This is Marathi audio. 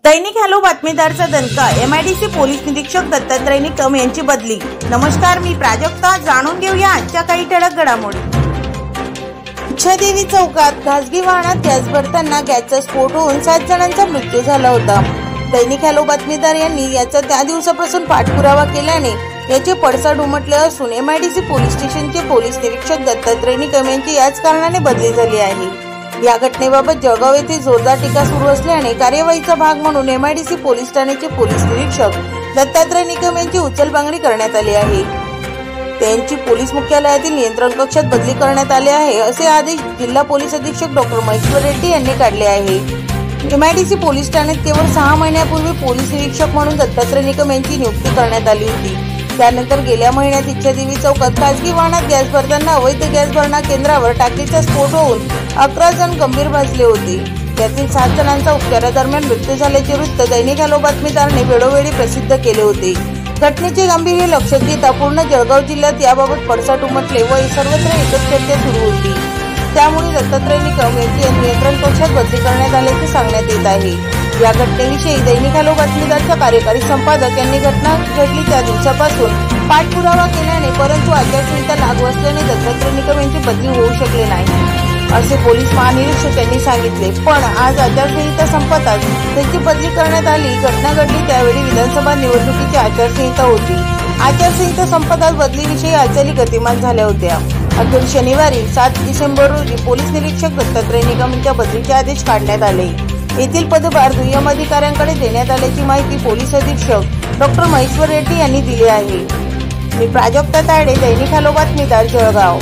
दैनिक हॅलो बातमीदारचा दणका। एमआयडीसी पोलीस निरीक्षक दत्तात्रय निकम यांची बदली। नमस्कार, मी प्राजक्ता। जाणून घेऊया आजच्या काही ठळक घडामोडी। इच्छादेवी चौकात खासगी वाहनात गॅस भरताना गॅसचा स्फोट होऊन 7 जणांचा मृत्यू झाला होता। दैनिक हॅलो बातमीदार यांनी याचा त्या दिवसापासून पाठपुरावा केल्याने याचे पडसाद उमटले असून एमआयडीसी पोलीस स्टेशनचे पोलीस निरीक्षक दत्तात्रय निकम यांची याच कारणाने बदली झाली आहे। या घटनेबाबत जळगाव येथे जोरदार टीका सुरू असल्याने कार्यवाहीचा भाग म्हणून एमआयडीसी पोलीस ठाण्याचे पोलीस निरीक्षक दत्तात्रय निकम यांची उचलबांगडी करण्यात आली आहे। त्यांची पोलीस मुख्यालयातील नियंत्रण कक्षात बदली करण्यात आली आहे, असे आदेश जिल्हा पोलीस अधीक्षक डॉ. महेश्वर रेड्डी यांनी काढले आहे। एमआयडीसी पोलीस ठाण्यात केवळ 6 महिन्यापूर्वी पोलीस निरीक्षक म्हणून दत्तात्रय निकम यांची नियुक्ती करण्यात आली होती। त्यानंतर गेल्या महिन्यात इच्छादेवी चौकात खासगी वाहनात गॅस भरताना अवैध गॅस भरणा केंद्रावर टाकीचा स्फोट होऊन 11 जण गंभीर भाजले होते। त्यातील 7 जणांचा उपचारादरम्यान मृत्यू झाल्याचे वृत्त दैनिक हॅलो बातमीदाराने वेळोवेळी प्रसिद्ध केले होते। घटनेचे गांभीर्य लक्षात घेता पूर्ण जळगाव जिल्ह्यात याबाबत पडसाद उमटले व सर्वत्र एकच चर्चा सुरू होती। त्यामुळे दत्तात्रय निकम यांची नियंत्रण कक्षात बदली करण्यात आल्याचे सांगण्यात येत आहे। या घटनेविषयी दैनिक हॅलो बातमीदारचा कार्यकारी संपादक यांनी घटना घडली त्या दिवसापासून पाठपुरावा केल्याने परंतु आचारसंहिता लागू असल्याने दत्तात्रय निकम यांची बदली होऊ शकली नाही, असे पोलीस महानिरीक्षक यांनी सांगितले। पण आज आचारसंहिता संपताच त्यांची बदली करण्यात आली। घटना घडली त्यावेळी विधानसभा निवडणुकीची आचारसंहिता होती। आचारसंहिता संपताच बदलीविषयी हालचाली गतिमान झाल्या होत्या। अखेर शनिवारी 7 डिसेंबर रोजी पोलीस निरीक्षक दत्तात्रय निकम यांच्या बदलीचे आदेश काढण्यात आले। येथील पदभार दुय्यम अधिकाऱ्यांकडे देण्यात आल्याची माहिती पोलीस अधीक्षक डॉ. महेश्वर रेड्डी यांनी दिली आहे। मी प्राजक्ता तायडे, दैनिक हॅलो बातमीदार, जळगाव।